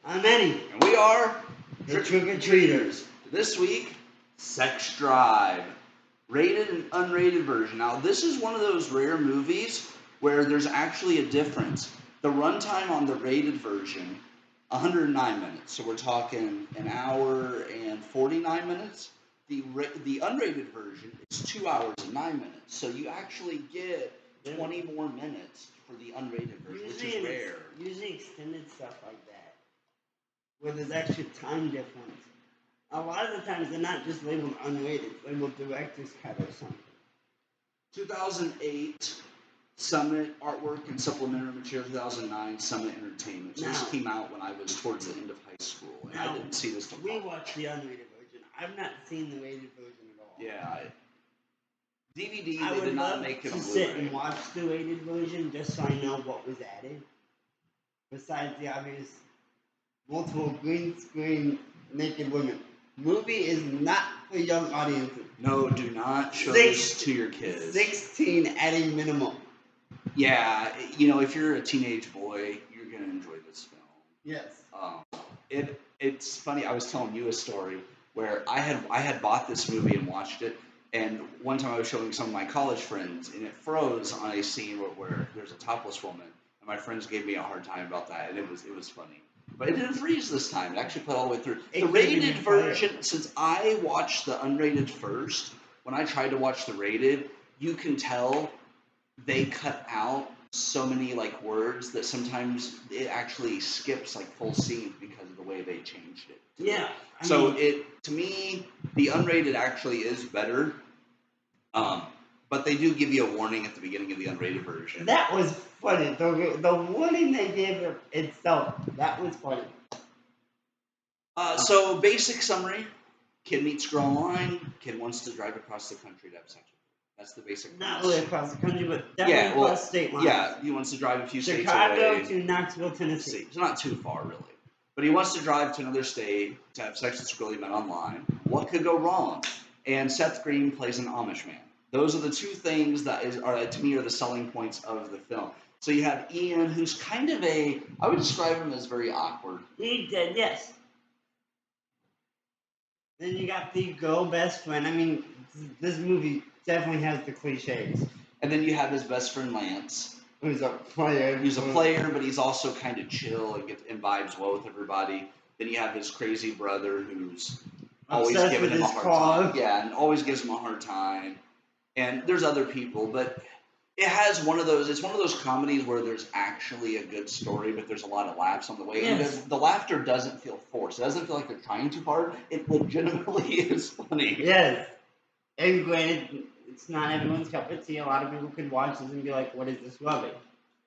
I'm Eddie. And we are The Trick-or-Treaters. This week, Sex Drive. Rated and unrated version. Now, this is one of those rare movies where there's actually a difference. The runtime on the rated version, 109 minutes. So we're talking an hour and 49 minutes. The unrated version is 2 hours and 9 minutes. So you actually get 20 more minutes for the unrated version, which is rare. Usually extended stuff like that, where there's extra time difference. A lot of the times they're not just labeled unrated, it's labeled director's cut or something. 2008, Summit Artwork and Supplementary Material. 2009, Summit Entertainment. So this came out when I was towards the end of high school, and I didn't see this till we watched the unrated version. I've not seen the rated version at all. Yeah. DVD, I they would did not love make it to on sit Blu-ray. and watch the rated version just so I know what was added. Besides the obvious multiple green screen naked women. Movie is not for young audiences. No, do not show this to your kids. 16 at a minimum. Yeah, you know, if you're a teenage boy, you're gonna enjoy this film. Yes. It's funny. I was telling you a story where I had bought this movie and watched it, and one time I was showing some of my college friends, and it froze on a scene where there's a topless woman, and my friends gave me a hard time about that, and it was funny. But it didn't freeze this time. It actually played all the way through. The rated version, since I watched the unrated first, when I tried to watch the rated, you can tell they cut out so many words that sometimes it actually skips full scenes because of the way they changed it. Yeah. To me, the unrated actually is better. But they do give you a warning at the beginning of the unrated version. That was funny. The warning they gave itself, that was funny. So, basic summary. Kid meets girl online. Kid wants to drive across the country to have sex with her. That's the basic Not really across the country, but definitely across state lines. Yeah, he wants to drive a few states away. Chicago to Knoxville, Tennessee. It's not too far, really. But he wants to drive to another state to have sex with this girl he met online. What could go wrong? And Seth Green plays an Amish man. Those are the two things that to me are the selling points of the film. So you have Ian, who's kind of I would describe him as very awkward. He did, yes. Then you got the girl best friend. I mean, this movie definitely has the cliches. And then you have his best friend Lance. Who's a player. He's a player, but he's also kind of chill and vibes well with everybody. Then you have his crazy brother who's always giving him a hard time. Yeah, and always gives him a hard time. And there's other people, but it has it's one of those comedies where there's actually a good story, but there's a lot of laughs on the way. Yes. And the laughter doesn't feel forced. It doesn't feel like they're trying too hard. It legitimately is funny. Yes. And granted, it's not everyone's cup of tea. A lot of people could watch this and be like, what is this rubbish?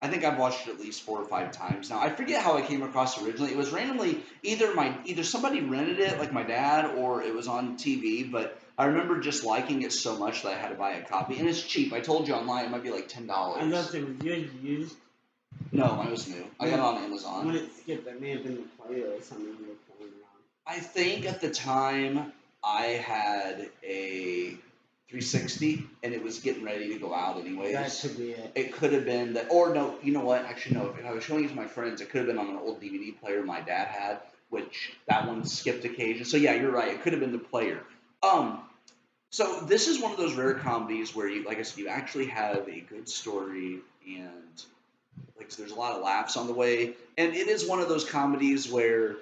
I think I've watched it at least 4 or 5 times now. I forget how I came across it originally. It was randomly either somebody rented it, like my dad, or it was on TV, but I remember just liking it so much that I had to buy a copy. And it's cheap. I told you online it might be like $10. I thought it was used. No, mine was new. I got it on Amazon. When it skipped, that may have been the player or something you were playing around. I think at the time I had a 360 and it was getting ready to go out anyways. That could be it. It could have been that, or no, you know what? Actually, no. If I was showing it to my friends, it could have been on an old DVD player my dad had, which that one skipped occasion. So yeah, you're right. It could have been the player. So this is one of those rare comedies where you, like I said, you actually have a good story and there's a lot of laughs on the way. And it is one of those comedies where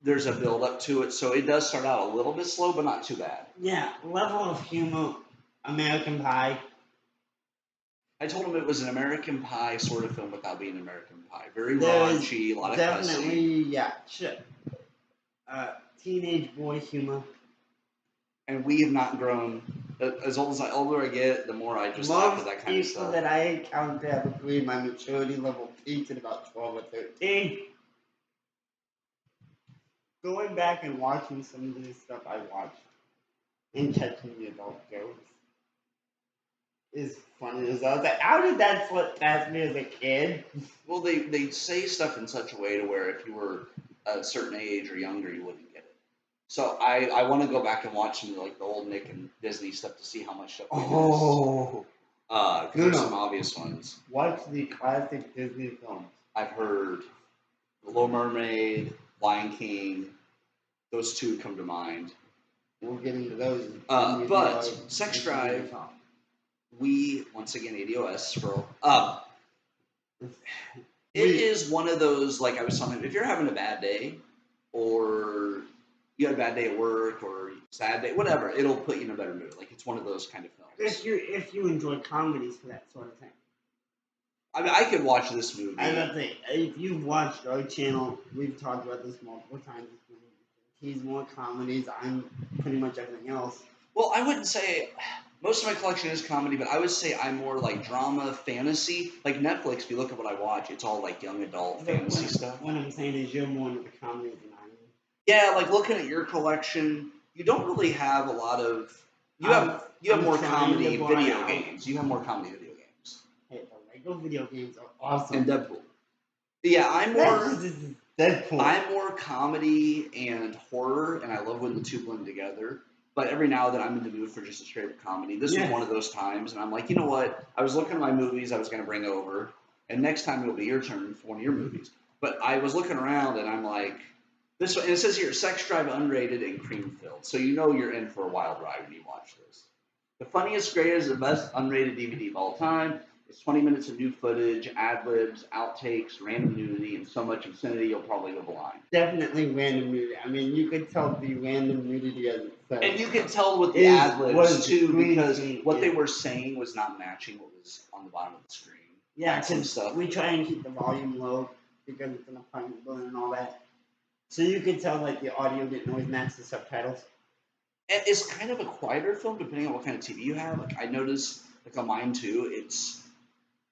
there's a build up to it, so it does start out a little bit slow, but not too bad. Yeah, level of humor, American Pie. I told him it was an American Pie sort of film without being American Pie. Very raunchy, a lot of cussing. Definitely, yeah, sure. Teenage boy humor. And we have not grown. As older I get, the more I just laugh at that kind of stuff. Most people that I encounter have agreed my maturity level peaked at about 12 or 13. Going back and watching some of this stuff I watched and catching the adult jokes is funny as I was like, how did that slip past me as a kid? Well, they say stuff in such a way to where if you were a certain age or younger, you wouldn't get it. So I want to go back and watch some of the old Nick and Disney stuff to see how much stuff we there's some obvious ones. Watch the classic Disney films. I've heard The Little Mermaid, Lion King, those two come to mind. We'll get into those. But Sex Drive, we once again ADOS for it is one of those, like I was telling you, if you're having a bad day, or you had a bad day at work, or sad day, whatever, it'll put you in a better mood. Like it's one of those kind of films. If you enjoy comedies for that sort of thing. I mean, I could watch this movie. I don't think if you've watched our channel, we've talked about this multiple times. He's more comedies. I'm pretty much everything else. Well, I wouldn't say most of my collection is comedy, but I would say I'm more like drama, fantasy. Like Netflix, if you look at what I watch, it's all like young adult fantasy stuff. What I'm saying is you're more into the comedies than I am. Yeah, like looking at your collection, you don't really have a lot of. You have more comedy video games. You have more comedy video games. Hey, the Lego video games are awesome. And Deadpool. Yeah, I'm more. Deadpool. I'm more comedy and horror, and I love when the two blend together. But every now and then I'm in the mood for just a straight up comedy. This was one of those times, and I'm like, you know what? I was looking at my movies I was going to bring over, and next time it'll be your turn for one of your movies. But I was looking around, and I'm like, this one, and it says here, Sex Drive unrated and cream filled. So you know you're in for a wild ride when you watch this. The funniest, greatest, the best unrated DVD of all time. It's 20 minutes of new footage, ad-libs, outtakes, random nudity, and so much obscenity you'll probably go blind. Definitely random nudity. I mean, you could tell the random nudity as it says. And you can tell with the ad-libs, too, because what they were saying was not matching what was on the bottom of the screen. Yeah, because we try and keep the volume low because it's an apartment building and all that. So you could tell, like, the audio didn't always match the subtitles. And it's kind of a quieter film, depending on what kind of TV you have. Like, I noticed, like, on mine, too, it's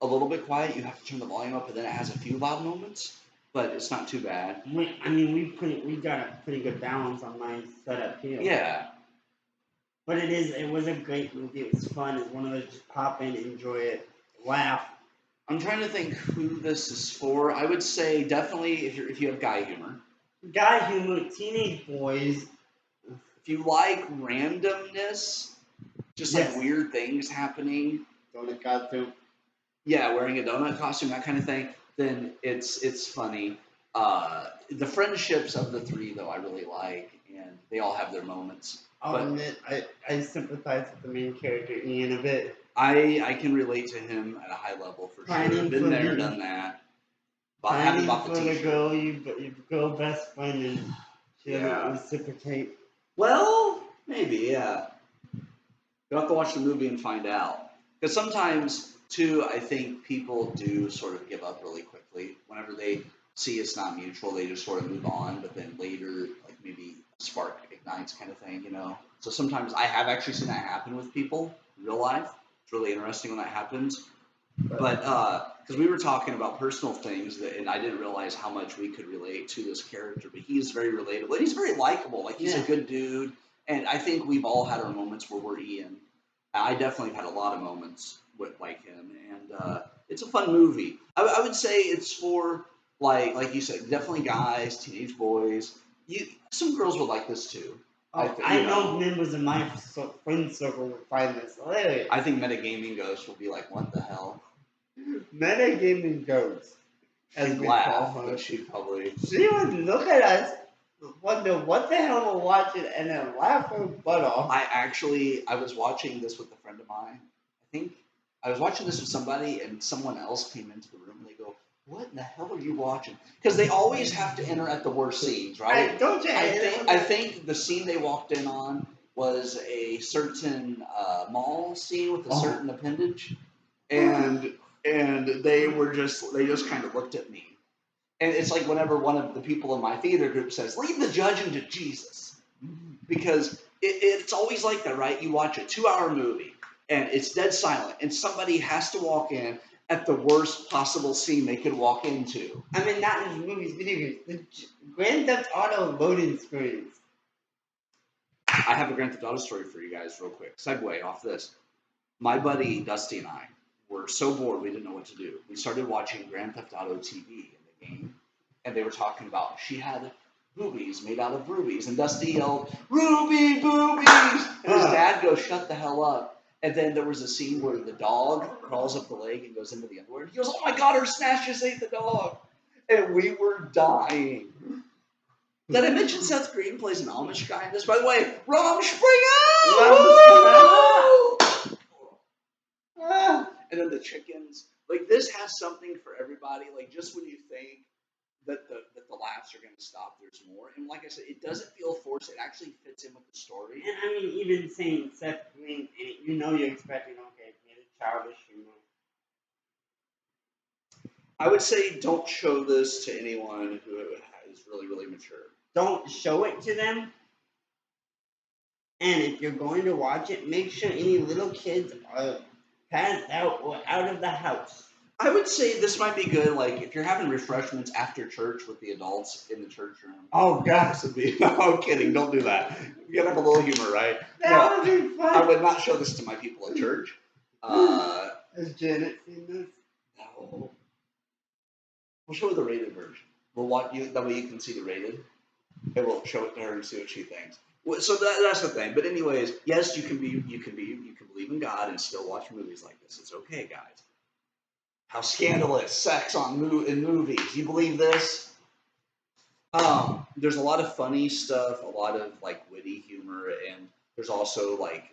a little bit quiet. You have to turn the volume up, and then it has a few loud moments, but it's not too bad. I mean, we got a pretty good balance on my setup here. Yeah. But it was a great movie. It was fun. It's one of those just pop in, enjoy it, laugh. I'm trying to think who this is for. I would say definitely if you have guy humor. Guy humor, teenage boys. If you like randomness, just like weird things happening. Donut costume. Yeah, wearing a donut costume, that kind of thing. Then it's funny. The friendships of the three, though, I really like, and they all have their moments. I'll admit, I sympathize with the main character, Ian, a bit. I can relate to him at a high level for sure. Been there, done that. Pining for the girl, your girl best friend, and she doesn't reciprocate. Well, maybe, yeah. You'll have to watch the movie and find out. Because sometimes, too, I think people do sort of give up really quickly. Whenever they see it's not mutual, they just sort of move on. But then later, like maybe a spark ignites kind of thing, you know? So sometimes I have actually seen that happen with people in real life. It's really interesting when that happens. But because we were talking about personal things, and I didn't realize how much we could relate to this character, but he's very relatable. He's very likable. Like, he's a good dude. And I think we've all had our moments where we're Ian. I definitely have had a lot of moments like him. And it's a fun movie. I would say it's for, like you said, definitely guys, teenage boys. Some girls would like this, too. I know members of my friend circle would find this hilarious. I think Metagaming Ghost will be like, what the hell? Metagaming Ghost. She'd laugh, but she'd probably... She would look at us, wonder what the hell we're watching, and then laugh her butt off. I was watching this with a friend of mine. I think I was watching this with somebody, and someone else came into the room, and they go, what in the hell are you watching? Because they always have to enter at the worst scenes, right? Don't you? I think the scene they walked in on was a certain mall scene with a certain appendage, and they just kind of looked at me, and it's like whenever one of the people in my theater group says, "Leave the judging to Jesus," because it's always like that, right? You watch a 2-hour movie and it's dead silent, and somebody has to walk in at the worst possible scene they could walk into. I mean, not in movies, video games. The Grand Theft Auto loading screens. I have a Grand Theft Auto story for you guys real quick. Segue off this. My buddy Dusty and I were so bored we didn't know what to do. We started watching Grand Theft Auto TV in the game, and they were talking about she had boobies made out of rubies, and Dusty yelled, "Ruby boobies!" And his dad goes, "Shut the hell up." And then there was a scene where the dog crawls up the leg and goes into the underwear. He goes, "Oh my God, her snatch just ate the dog." and we were dying. Did I mention Seth Green plays an Amish guy in this? By the way, Rom Springer! And then the chickens. Like, this has something for everybody. Like, just when you think that the laughs are going to stop, there's more. And like I said, it doesn't feel forced. It actually fits in with the story. And I mean, even saying Seth Green, and you know you're expecting, okay, maybe childish humor. I would say don't show this to anyone who is really, really mature. Don't show it to them. And if you're going to watch it, make sure any little kids are passed out or out of the house. I would say this might be good, like, if you're having refreshments after church with the adults in the church room. Oh, gosh. This would be, no, I'm kidding, don't do that. You gotta have a little humor, right? That would be fun. I would not show this to my people at church. Has Janet seen this? No. We'll show her the rated version. We'll watch you, that way you can see the rated. And we'll show it to her and see what she thinks. So that's the thing. But anyways, yes, you can believe in God and still watch movies like this. It's okay, guys. How scandalous sex in movies. You believe this? There's a lot of funny stuff, a lot of like witty humor, and there's also like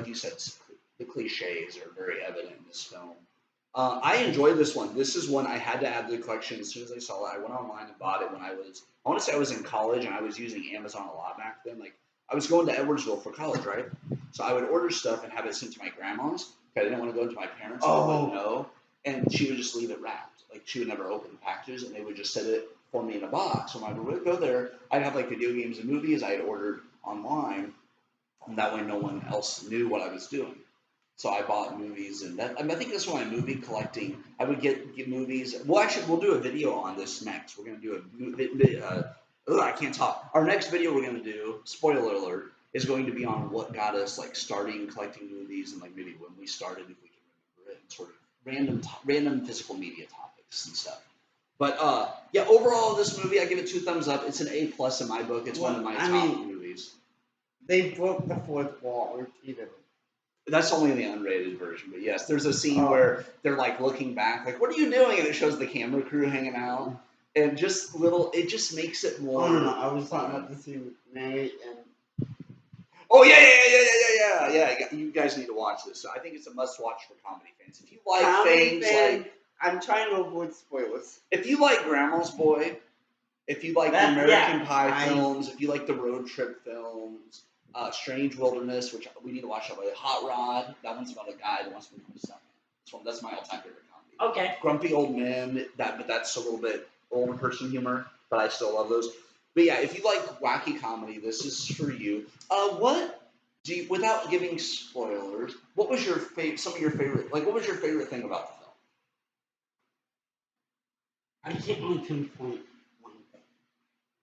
you said, the cliches are very evident in this film. I enjoyed this one. This is one I had to add to the collection as soon as I saw it. I went online and bought it when I want to say I was in college, and I was using Amazon a lot back then. Like, I was going to Edwardsville for college, right? So I would order stuff and have it sent to my grandma's. I didn't want to go to my parents. So I wouldn't know. And she would just leave it wrapped. Like, she would never open the packages, and they would just set it for me in a box. So when I would go there, I'd have like video games and movies I had ordered online, and that way no one else knew what I was doing. So I bought movies, and that, I think that's why I'm movie collecting. I would get movies. Well, actually, we'll do a video on this next. We're gonna do I can't talk. Our next video we're gonna do, spoiler alert, is going to be on what got us like starting collecting movies, and like maybe when we started, if we can remember it, and sort of random physical media topics and stuff. But yeah, overall, this movie I give it 2 thumbs up. It's an A+ in my book. It's one of my top movies. They broke the fourth wall repeatedly. That's only in the unrated version, but yes, there's a scene where they're like looking back, like, "What are you doing?" And it shows the camera crew hanging out, and just it just makes it more. Oh no, I was talking about the scene with Mary and. Oh yeah. You guys need to watch this. I think it's a must-watch for comedy fans. If you like things like, I'm trying to avoid spoilers. If you like Grandma's Boy, if you like the American Pie films, if you like the road trip films. Strange Wilderness, which we need to watch that way. Hot Rod, that one's about a guy who wants to become a stuntman. That's my all-time favorite comedy. Okay. Grumpy Old Men, but that's a little bit older person humor, but I still love those. But yeah, if you like wacky comedy, this is for you. Without giving spoilers, what was your some of your favorite, what was your favorite thing about the film? I can't really pinpoint.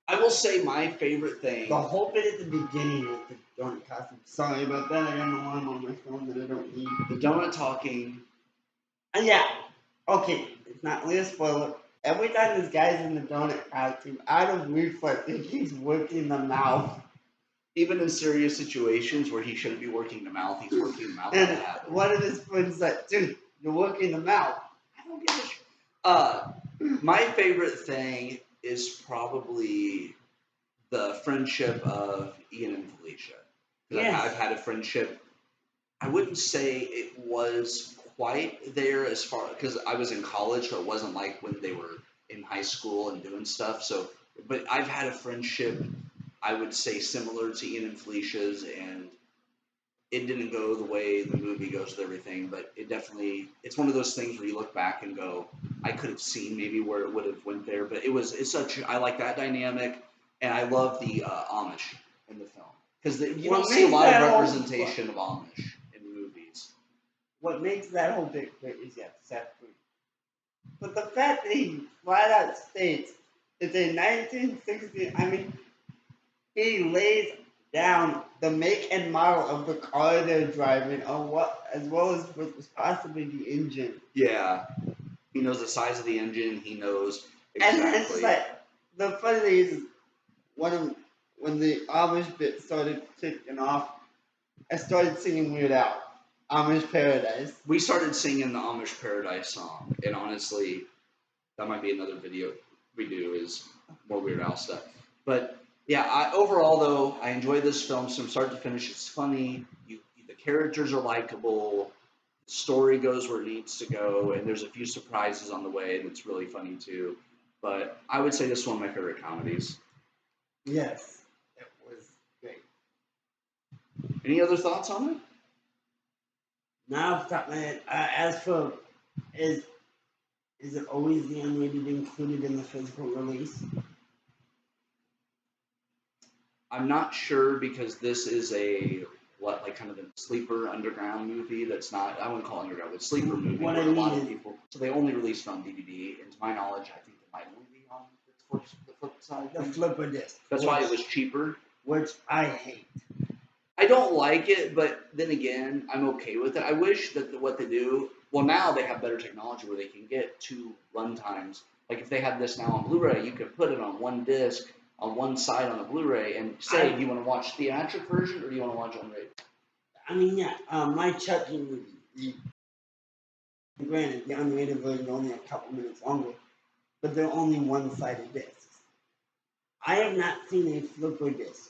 I will say my favorite thing. The whole bit at the beginning with the donut costume. Sorry about that. I got an alarm on my phone that I don't need. The donut talking. Yeah. Okay. It's not really a spoiler. Every time this guy's in the donut costume, out of reflex, he keeps working the mouth. Even in serious situations where he shouldn't be working the mouth, he's working the mouth. And one of his friends like, "Dude, you're working the mouth." I don't give a shit. My favorite thing is probably the friendship of Ian and Felicia. Yes. I've had a friendship. I wouldn't say it was quite there as far, because I was in college, so it wasn't like when they were in high school and doing stuff. So, but I've had a friendship, I would say, similar to Ian and Felicia's, and it didn't go the way the movie goes with everything, but it's one of those things where you look back and go, I could have seen maybe where it would have went there, but I like that dynamic, and I love the Amish in the film, because you don't see a lot of representation of Amish in movies. What makes that whole big great is Seth Green. But the fact that he flat out states it's a 1960, he lays down the make and model of the car they're driving, as well as what was possibly the engine. Yeah, he knows the size of the engine. He knows exactly. And it's like the funny thing is when the Amish bit started kicking off, I started singing Weird Al, Amish Paradise. We started singing the Amish Paradise song, and honestly, that might be another video. we do is more Weird Al stuff. But yeah, overall though, I enjoy this film from start to finish. It's funny. The characters are likable. The story goes where it needs to go, and there's a few surprises on the way that's really funny too. But I would say this is one of my favorite comedies. Yes, it was great. Any other thoughts on it? Now off the top of my head, as for is it always the unrated included in the physical release? I'm not sure because this is like kind of a sleeper underground movie that's not, I wouldn't call it underground, but sleeper movie What where I a lot mean of is- people, so they only released it on DVD, and to my knowledge, I think it might only be on the flip side. The flipper disc. That's why it was cheaper. Which I hate. I don't like it, but then again, I'm okay with it. I wish that what they do, well, now they have better technology where they can get 2 runtimes. Like if they had this now on Blu-ray, you could put it on one disc on one side on the Blu-ray and say, do you want to watch the theatric version or do you want to watch unrated? I mean, yeah, my Chucky movie. Granted, the unrated version is only a couple minutes longer, but they're only one-sided discs. I have not seen a flipper disc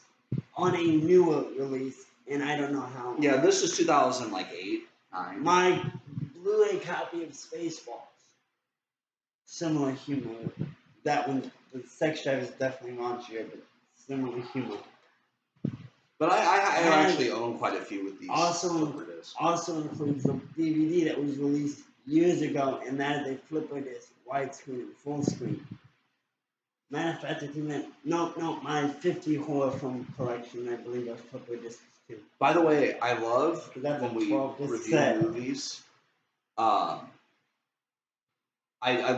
on a newer release, and I don't know how long. Yeah, this is 2008, 9. My Blu-ray copy of Spaceballs. Similar humor. That one, the sex drive is definitely raunchier, but similar humor. But I And actually own quite a few with these also- flipper discs. Also includes the DVD that was released years ago, and that is a flipper disc, widescreen and full screen. Matter of fact, I think that no, my 50 horror film collection, I believe, are flipper discs too. By the way, I love That's a when we 12-disc review set. movies. I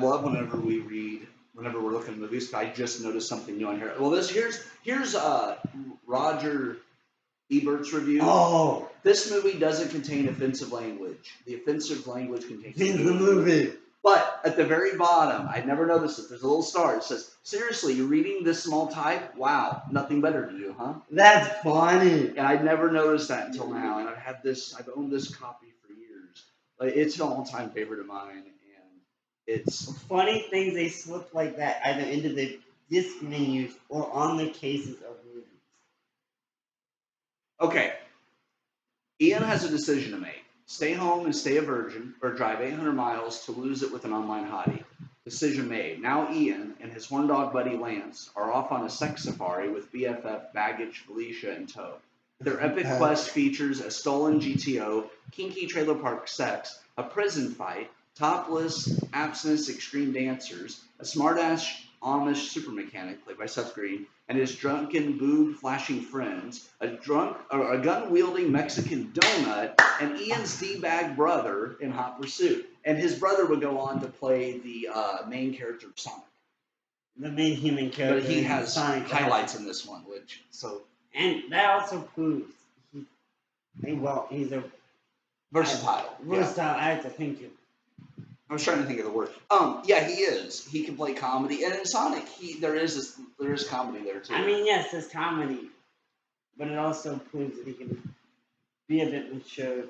love whenever we're looking at movies. I just noticed something new on here. Well, here's Roger Ebert's review. Oh, This movie doesn't contain offensive language. The offensive language contains in the movie. But at the very bottom, I never noticed it. There's a little star. It says, "Seriously, you're reading this small type? Wow, nothing better to do, huh?" That's funny. And I'd never noticed that until now. And I've owned this copy for years. Like, it's an all-time favorite of mine, and it's Funny things they slip like that either into the disc menus or on the cases of movies. okay. Ian has a decision to make. Stay home and stay a virgin, or drive 800 miles to lose it with an online hottie. Decision made. Now Ian and his horn dog buddy Lance are off on a sex safari with BFF Baggage Felicia in tow. Their epic quest features a stolen GTO, kinky trailer park sex, a prison fight, topless, abstinence extreme dancers, a smartass Amish super mechanic played by Seth Green, and his drunken, boob-flashing friends, a gun-wielding Mexican donut, and Ian's D-bag brother in Hot Pursuit. And his brother would go on to play the main character of Sonic. The main human character. But he in has Sonic highlights in this one, and that also proves he's a versatile. Yeah. versatile actor. Thank you. I was trying to think of the word. Yeah, he is. He can play comedy, and in Sonic, there is comedy there too. I mean, yes, there's comedy, but it also proves that he can be a bit mature.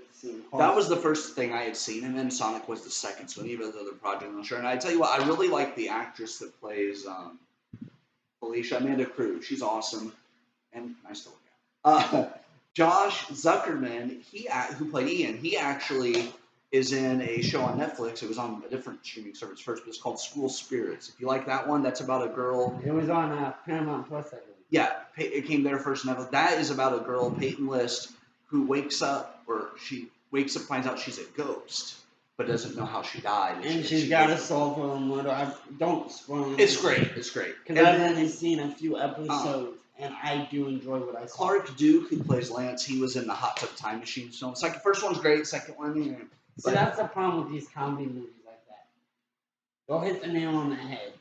That was the first thing I had seen him in. Sonic was the second, so any of his other projects, I'm sure. And I tell you what, I really like the actress that plays Felicia, Amanda Crew. She's awesome, and nice to look at. Josh Zuckerman, who played Ian, he actually is in a show on Netflix. It was on a different streaming service first, but it's called School Spirits. If you like that one, that's about a girl. It was on Paramount Plus, I believe. Yeah, it came there first. Netflix. That is about a girl, Peyton List, who wakes up, finds out she's a ghost, but doesn't know how she died. And she's got to solve her own murder. Don't spoil it. It's great. It's great. Because I've only seen a few episodes, and I do enjoy what I saw. Clark Duke, who plays Lance, he was in the Hot Tub Time Machine film. First one's great. Second one, So that's the problem with these comedy movies like that. They'll hit the nail on the head.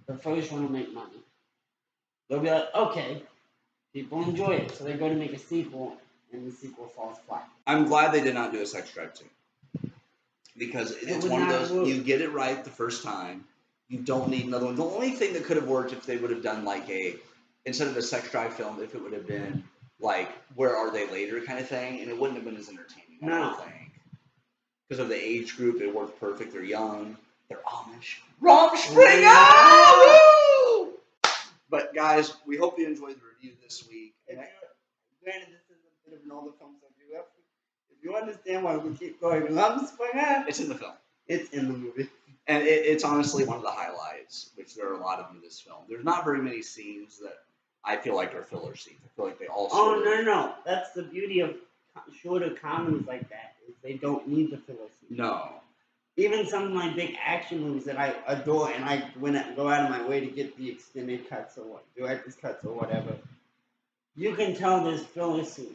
The first one will make money. They'll be like, okay, people enjoy it, so they go to make a sequel, and the sequel falls flat. I'm glad they did not do a Sex Drive 2. Because it's one of those, you get it right the first time, you don't need another one. The only thing that could have worked if they would have done instead of a Sex Drive film, if it would have been like, Where Are They Later kind of thing, and it wouldn't have been as entertaining, I don't think. Because of the age group, it worked perfect. They're young. They're Amish. Rumspringa! Yeah. Woo! But guys, we hope you enjoyed the review this week. Granted, this is a bit of an older film, so if you understand why we keep going Rumspringa, It's in the film. it's in the movie. And it's honestly one of the highlights, which there are a lot of in this film. There's not very many scenes that I feel like are filler scenes. I feel like they all Oh, sort of... no. That's the beauty of shorter comedies like that, is they don't need the filler scene. No. Even some of my big action movies that I adore and I go out of my way to get the extended cuts or what, director's cuts or whatever, you can tell there's filler scenes.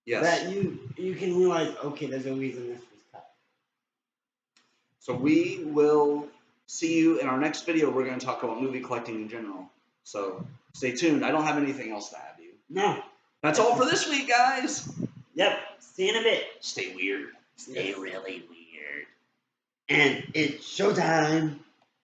Yes. That you can realize, okay, there's a reason this was cut. So we will see you in our next video. We're going to talk about movie collecting in general. So stay tuned. I don't have anything else to add to you. No. That's all for this week, guys. Yep. See you in a bit. Stay weird. Stay really weird. And it's showtime.